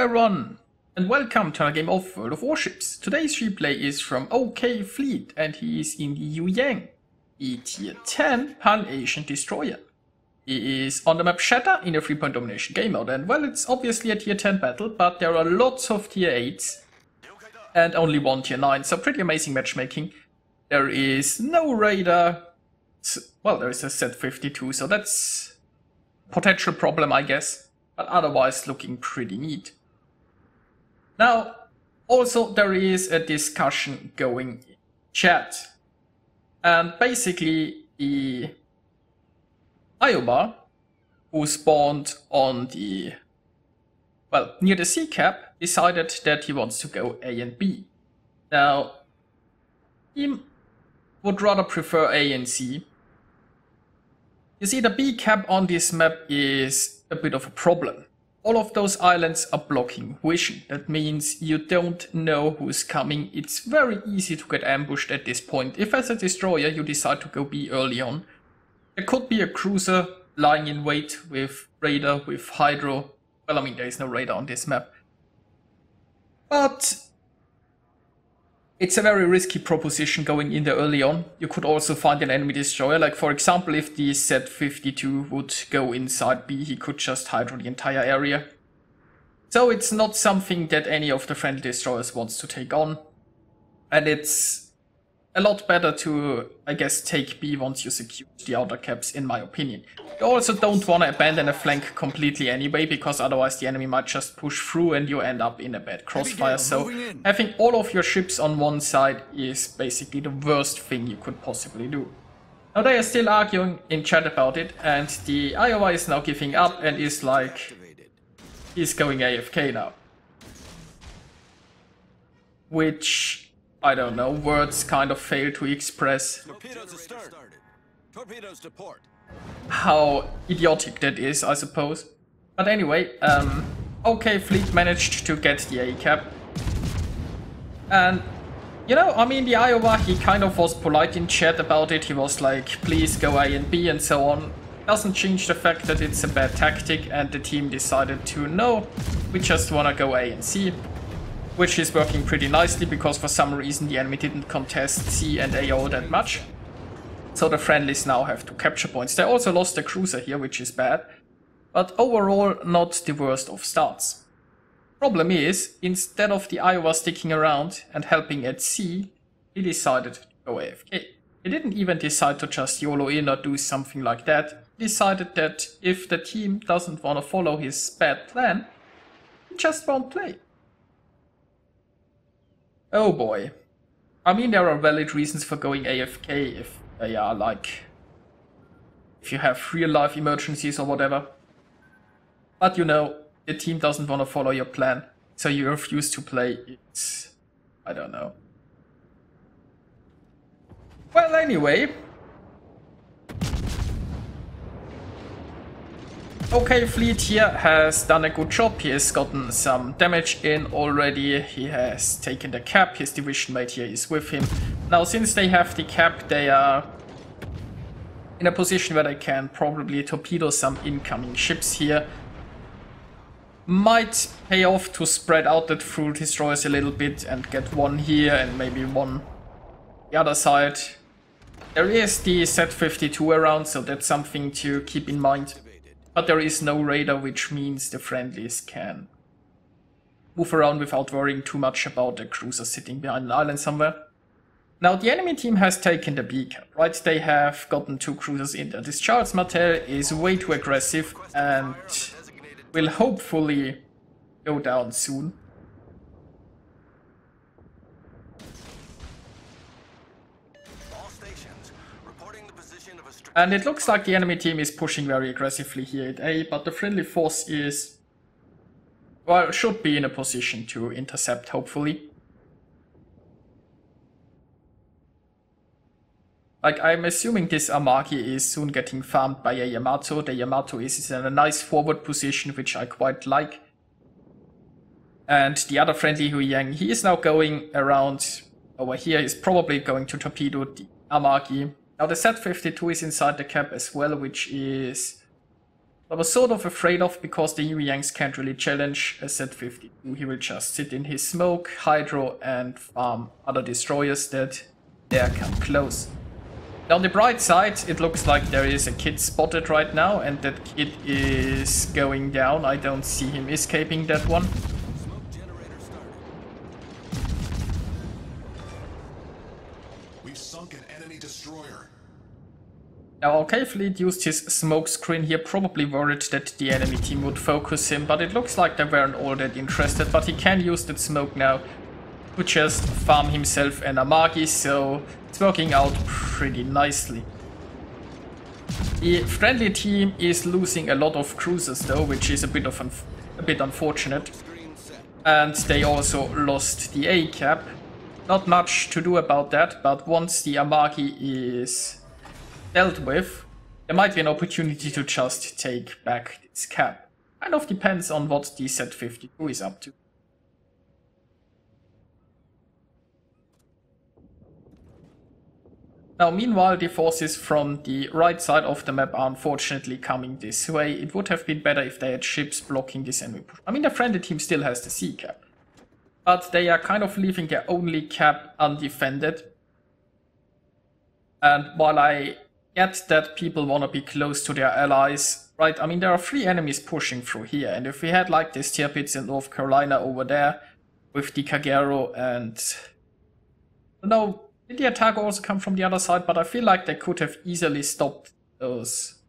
everyone, and welcome to another game of World of Warships. Today's replay is from OK Fleet, and he is in the Yueyang, a tier 10 Pan-Asian destroyer. He is on the map Shatter in a 3-point domination game mode, and well, it's obviously a tier 10 battle, but there are lots of tier 8s and only one tier 9, so pretty amazing matchmaking. There is no radar, well, there is a Z-52, so that's a potential problem, I guess, but otherwise looking pretty neat. Now, also there is a discussion going in chat, and basically the Iowa, who spawned on the, well, near the sea cap, decided that he wants to go A and B. Now, he would rather prefer A and C. You see, the B cap on this map is a bit of a problem. All of those islands are blocking vision. That means you don't know who's coming. It's very easy to get ambushed at this point. If as a destroyer you decide to go B early on, there could be a cruiser lying in wait with radar, with hydro. Well, I mean, there is no radar on this map. But it's a very risky proposition going in there early on. You could also find an enemy destroyer. Like, for example, if the Z-52 would go inside B, he could just hydro the entire area. So it's not something that any of the friendly destroyers wants to take on. And it's a lot better to, I guess, take B once you secure the outer caps, in my opinion. You also don't want to abandon a flank completely anyway, because otherwise the enemy might just push through and you end up in a bad crossfire. So having all of your ships on one side is basically the worst thing you could possibly do. Now they are still arguing in chat about it, and the Iowa is now giving up and is like, he's going AFK now. Which, I don't know, words kind of fail to express how idiotic that is, I suppose. But anyway, OK Fleet managed to get the A cap. And, you know, I mean, the Iowa, he kind of was polite in chat about it. He was like, please go A and B and so on. Doesn't change the fact that it's a bad tactic, and the team decided to, no, we just wanna go A and C. Which is working pretty nicely, because for some reason the enemy didn't contest C and A all that much. So the friendlies now have 2 capture points. They also lost a cruiser here, which is bad. But overall, not the worst of starts. Problem is, instead of the Iowa sticking around and helping at C, he decided to go AFK. He didn't even decide to just YOLO in or do something like that. He decided that if the team doesn't want to follow his bad plan, he just won't play. Oh boy. I mean, there are valid reasons for going AFK if they are like, if you have real life emergencies or whatever. But you know, the team doesn't want to follow your plan, so you refuse to play. It's, I don't know. Well, anyway. OK Fleet here has done a good job. He has gotten some damage in already. He has taken the cap. His division mate here is with him. Now, since they have the cap, they are in a position where they can probably torpedo some incoming ships here. Might pay off to spread out the full destroyers a little bit and get one here and maybe one the other side. There is the Z-52 around, so that's something to keep in mind. But there is no radar, which means the friendlies can move around without worrying too much about a cruiser sitting behind an island somewhere. Now, the enemy team has taken the B cap, right? They have gotten 2 cruisers in there. This Charles Martel is way too aggressive and will hopefully go down soon. And it looks like the enemy team is pushing very aggressively here at A, but the friendly force is, well, should be in a position to intercept, hopefully. Like, I'm assuming this Amagi is soon getting farmed by a Yamato. The Yamato is in a nice forward position, which I quite like. And the other friendly Yueyang, he is now going around over here. He's probably going to torpedo the Amagi. Now the Z-52 is inside the cap as well, which is I was sort of afraid of, because the Yueyangs can't really challenge a Z-52. He will just sit in his smoke, hydro, and farm other destroyers that dare come close. On the bright side, it looks like there is a kid spotted right now, and that kid is going down. I don't see him escaping that one. Smoke generator started. We've sunk an enemy destroyer. Now, OK Fleet used his smoke screen here, probably worried that the enemy team would focus him, but it looks like they weren't all that interested. But he can use that smoke now to just farm himself an Amagi, so it's working out pretty nicely. The friendly team is losing a lot of cruisers though, which is a bit unfortunate. And they also lost the A cap. Not much to do about that, but once the Amagi is dealt with, there might be an opportunity to just take back this cap. Kind of depends on what the Z-52 is up to. Now, meanwhile, the forces from the right side of the map are unfortunately coming this way. It would have been better if they had ships blocking this enemy push. I mean, the friendly team still has the C cap, but they are kind of leaving their only cap undefended. And while I get that people want to be close to their allies, right? I mean, there are 3 enemies pushing through here, and if we had like this tier pits in North Carolina over there with the Kagero and... No, did the attack also come from the other side? But I feel like they could have easily stopped those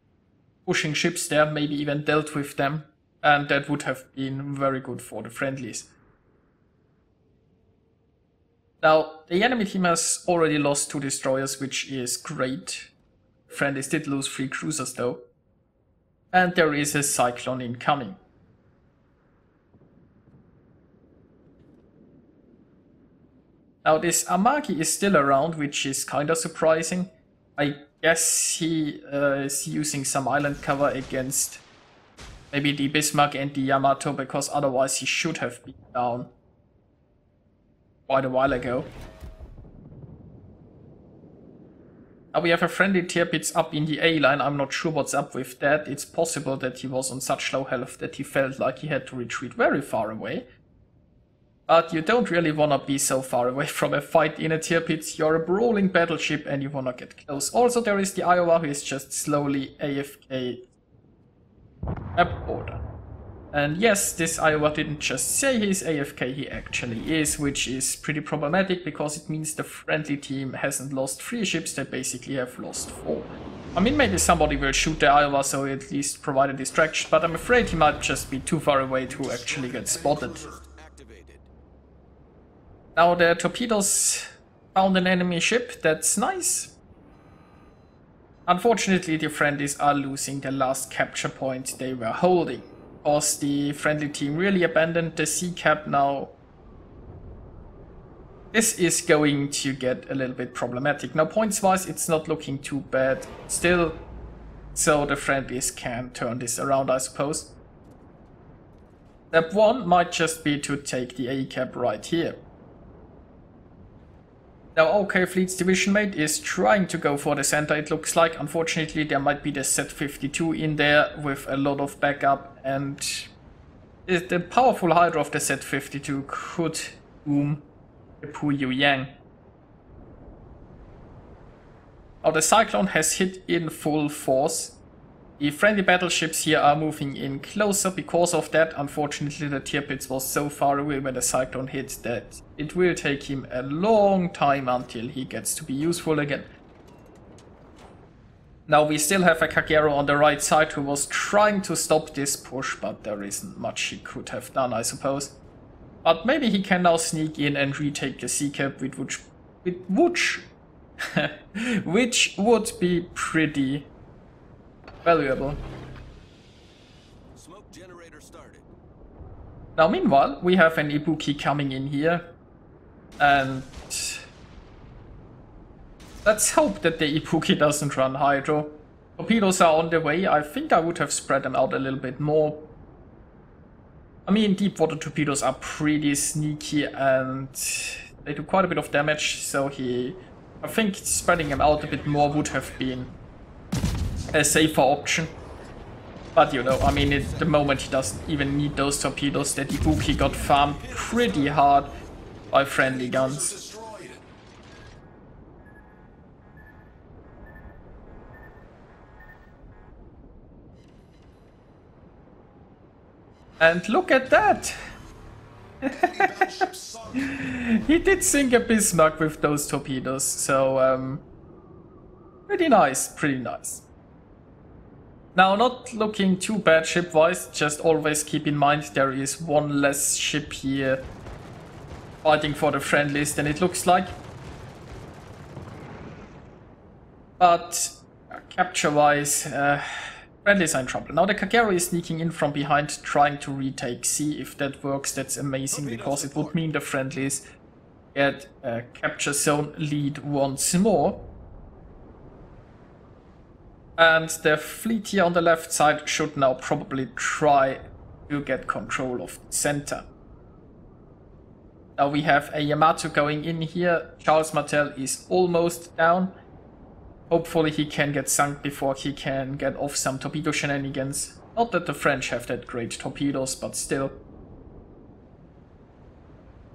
pushing ships there, maybe even dealt with them, and that would have been very good for the friendlies. Now, the enemy team has already lost 2 destroyers, which is great. Friendlies did lose 3 cruisers though. And there is a cyclone incoming. Now this Amagi is still around, which is kinda surprising. I guess he is using some island cover against maybe the Bismarck and the Yamato, because otherwise he should have been down quite a while ago. Now we have a friendly tier pits up in the A line. I'm not sure what's up with that. It's possible that he was on such low health that he felt like he had to retreat very far away. But you don't really want to be so far away from a fight in a tier pits. You're a brawling battleship and you want to get close. Also, there is the Iowa who is just slowly AFK map border. And yes, this Iowa didn't just say he's AFK, he actually is, which is pretty problematic because it means the friendly team hasn't lost 3 ships, they basically have lost 4. I mean, maybe somebody will shoot the Iowa so at least provide a distraction, but I'm afraid he might just be too far away to actually get spotted. Now the torpedoes found an enemy ship, that's nice. Unfortunately, the friendlies are losing the last capture point they were holding, because the friendly team really abandoned the C cap now. This is going to get a little bit problematic. Now points wise it's not looking too bad still, so the friendlies can turn this around, I suppose. Step 1 might just be to take the A cap right here. Now OK Fleet's division mate is trying to go for the center, it looks like. Unfortunately there might be the Z-52 in there with a lot of backup, and the powerful hydro of the Z-52 could boom the poor Yueyang. Now the cyclone has hit in full force. The friendly battleships here are moving in closer. Because of that, unfortunately the tier pits was so far away when the cyclone hit that it will take him a long time until he gets to be useful again. Now we still have a Kagero on the right side who was trying to stop this push, but there isn't much he could have done, I suppose. But maybe he can now sneak in and retake the C cap, which would be pretty valuable. Smoke generator started. Now meanwhile, we have an Ibuki coming in here, and let's hope that the Ibuki doesn't run hydro. Torpedoes are on the way. I think I would have spread them out a little bit more. I mean, deep water torpedoes are pretty sneaky and they do quite a bit of damage, so I think spreading them out a bit more would have been a safer option. But you know, I mean, at the moment he doesn't even need those torpedoes. That Ibuki got farmed pretty hard by friendly guns. Destroyed. And look at that! Battleship sunk. He did sink a Bismarck with those torpedoes, so pretty nice, pretty nice. Now, not looking too bad ship-wise, just always keep in mind there is one less ship here fighting for the friendlies than it looks like. But capture-wise, friendlies are in trouble. Now the Kagero is sneaking in from behind, trying to retake C. If that works, that's amazing, because it would mean the friendlies get a capture zone lead once more. And the fleet here on the left side should now probably try to get control of the center. Now we have a Yamato going in here. Charles Martel is almost down. Hopefully he can get sunk before he can get off some torpedo shenanigans. Not that the French have that great torpedoes, but still.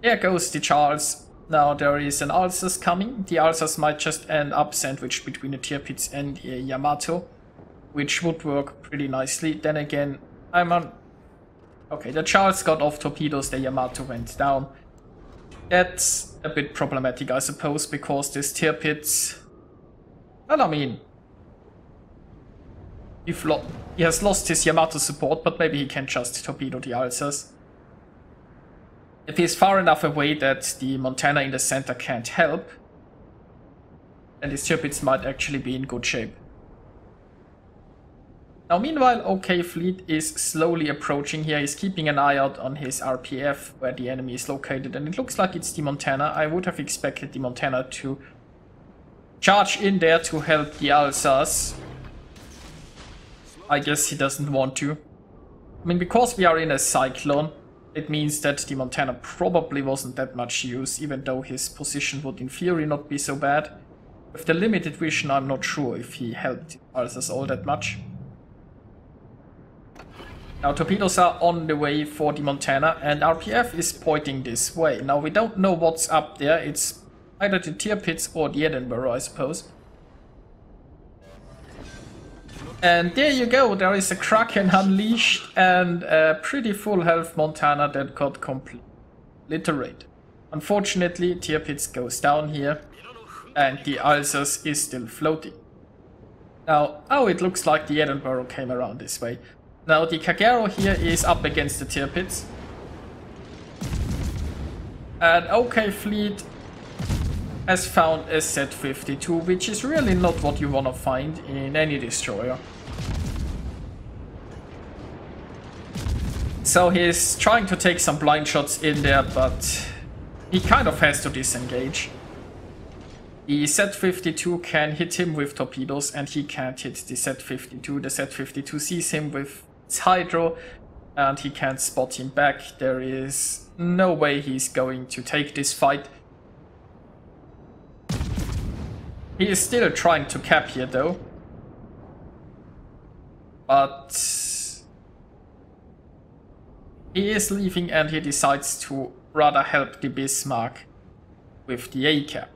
There goes the Charles. Now there is an Alsace coming. The Alsace might just end up sandwiched between the Tirpitz and a Yamato, which would work pretty nicely. Then again, I'm on... Okay, the Charles got off torpedoes, the Yamato went down. That's a bit problematic, I suppose, because this Tirpitz... Well, I mean... He has lost his Yamato support, but maybe he can just torpedo the Alsace. If he's far enough away that the Montana in the center can't help, then his Tirpitz might actually be in good shape. Now meanwhile, OK Fleet is slowly approaching here. He's keeping an eye out on his RPF where the enemy is located, and it looks like it's the Montana. I would have expected the Montana to charge in there to help the Alsace. I guess he doesn't want to. I mean, because we are in a cyclone, it means that the Montana probably wasn't that much use, even though his position would in theory not be so bad. With the limited vision, I'm not sure if he helped Alsace all that much. Now torpedoes are on the way for the Montana, and RPF is pointing this way. Now we don't know what's up there. It's either the Tirpitz or the Edinburgh, I suppose. And there you go, there is a Kraken unleashed and a pretty full health Montana that got completely obliterated. Unfortunately, Tirpitz goes down here and the Alsace is still floating. Now, oh, it looks like the Edinburgh came around this way. Now the Kagero here is up against the Tirpitz. And OK Fleet has found a Z-52, which is really not what you want to find in any destroyer. So he's trying to take some blind shots in there, but he kind of has to disengage. The Z-52 can hit him with torpedoes, and he can't hit the Z-52. The Z-52 sees him with its hydro, and he can't spot him back. There is no way he's going to take this fight. He is still trying to cap here though, but he is leaving and he decides to rather help the Bismarck with the A-cap.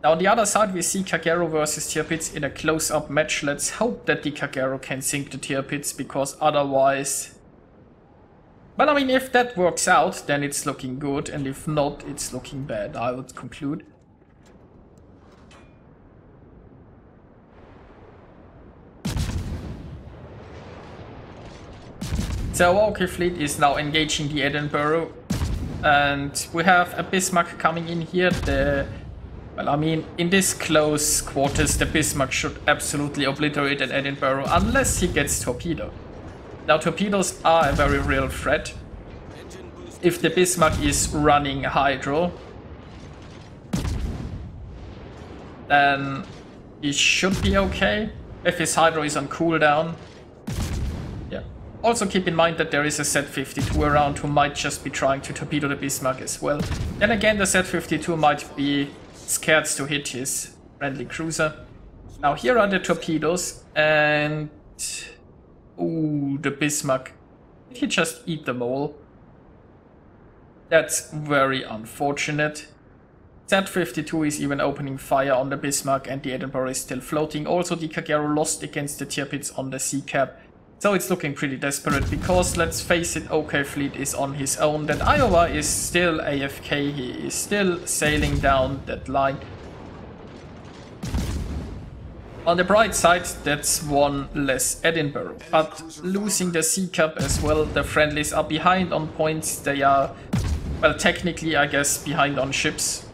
Now on the other side we see Kagero versus Tirpitz in a close-up match. Let's hope that the Kagero can sink the Tirpitz, because otherwise... Well, I mean, if that works out, then it's looking good, and if not, it's looking bad, I would conclude. So OK Fleet is now engaging the Edinburgh, and we have a Bismarck coming in here. Well, I mean, in this close quarters, the Bismarck should absolutely obliterate an Edinburgh, unless he gets torpedoed. Now, torpedoes are a very real threat. If the Bismarck is running hydro, then he should be okay. If his hydro is on cooldown. Yeah. Also keep in mind that there is a Z-52 around who might just be trying to torpedo the Bismarck as well. Then again, the Z-52 might be scared to hit his friendly cruiser. Now here are the torpedoes, and... Ooh, to the Bismarck. Did he just eat them all? That's very unfortunate. Z-52 is even opening fire on the Bismarck and the Edinburgh is still floating. Also, the Kagero lost against the Tirpitz on the sea cap. So it's looking pretty desperate because, let's face it, OK Fleet is on his own. That Iowa is still AFK, he is still sailing down that line. On the bright side, that's one less Edinburgh, but losing the sea cap as well, the friendlies are behind on points, they are, well, technically I guess behind on ships.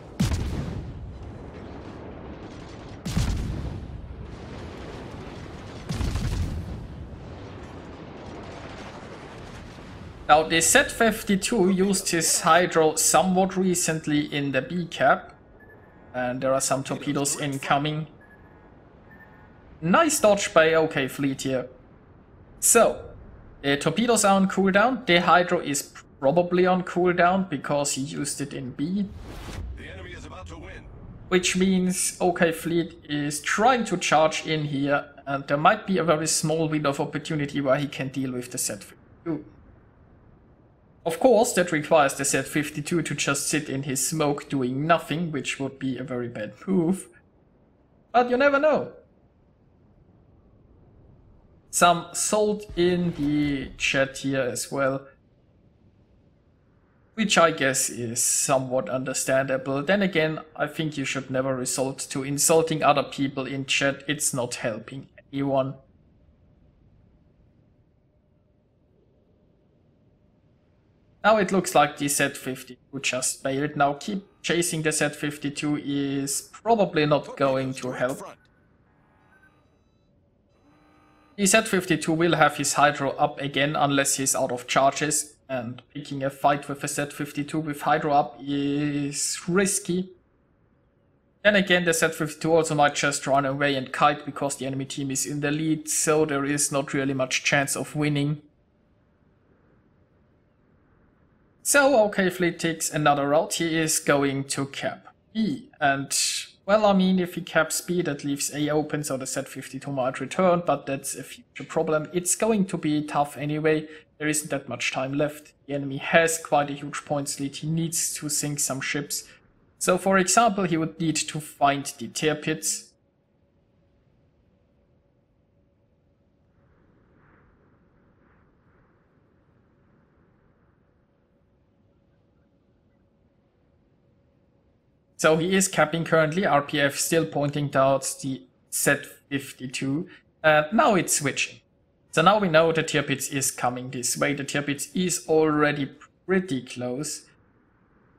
Now the Z-52 used his hydro somewhat recently in the B cap, and there are some torpedoes incoming. Nice dodge by OK Fleet here. So, the torpedoes are on cooldown, the hydro is probably on cooldown because he used it in B. The enemy is about to win. Which means OK Fleet is trying to charge in here, and there might be a very small window of opportunity where he can deal with the Z-52. Of course, that requires the Z-52 to just sit in his smoke doing nothing, which would be a very bad move. But you never know. Some salt in the chat here as well, which I guess is somewhat understandable. Then again, I think you should never resort to insulting other people in chat, it's not helping anyone. Now it looks like the Z-52 just bailed. Now keep chasing the Z-52 is probably not going to help. The Z-52 will have his hydro up again unless he's out of charges, and picking a fight with a Z-52 with hydro up is risky. Then again, the Z-52 also might just run away and kite because the enemy team is in the lead, so there is not really much chance of winning. So OK Fleet takes another route, he is going to cap B, and well, I mean, if he caps B, that leaves A open, so the Z-52 might return, but that's a future problem. It's going to be tough anyway, there isn't that much time left. The enemy has quite a huge points lead, he needs to sink some ships. So for example, he would need to find the Tirpitz. So he is capping currently, RPF still pointing towards the Z-52, and now it's switching. So now we know the Tirpitz is coming this way, the Tirpitz is already pretty close.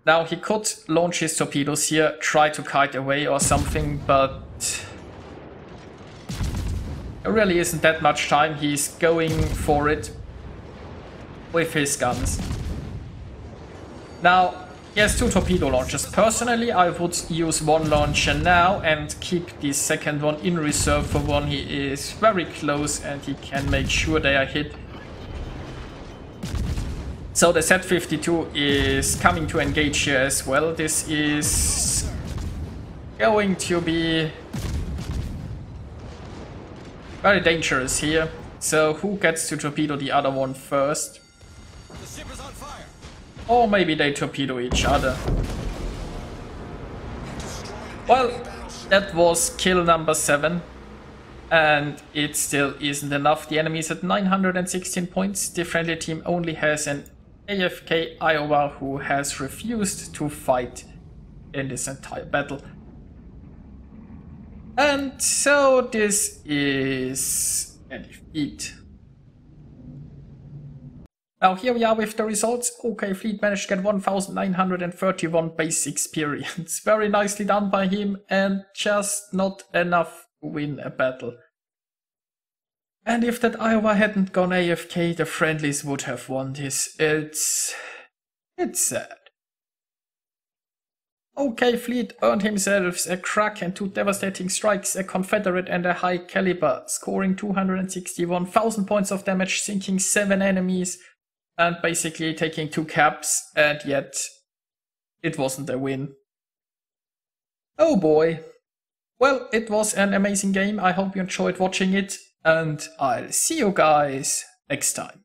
Now he could launch his torpedoes here, try to kite away or something, but there really isn't that much time, he's going for it with his guns. Now, he has 2 torpedo launchers. Personally, I would use one launcher now and keep the second one in reserve for when he is very close and he can make sure they are hit. So the Z-52 is coming to engage here as well. This is going to be very dangerous here. So who gets to torpedo the other one first? The ship is on fire. Or maybe they torpedo each other. Well, that was kill number 7. And it still isn't enough. The enemy is at 916 points. The friendly team only has an AFK Iowa who has refused to fight in this entire battle. And so this is a defeat. Now here we are with the results. OK Fleet managed to get 1931 base experience. Very nicely done by him, and just not enough to win a battle. And if that Iowa hadn't gone AFK, the friendlies would have won this. It's sad. OK Fleet earned himself a crack and 2 devastating strikes, a Confederate and a high caliber, scoring 261,000 points of damage, sinking 7 enemies, and basically taking 2 caps, and yet it wasn't a win. Oh boy. Well, it was an amazing game. I hope you enjoyed watching it, and I'll see you guys next time.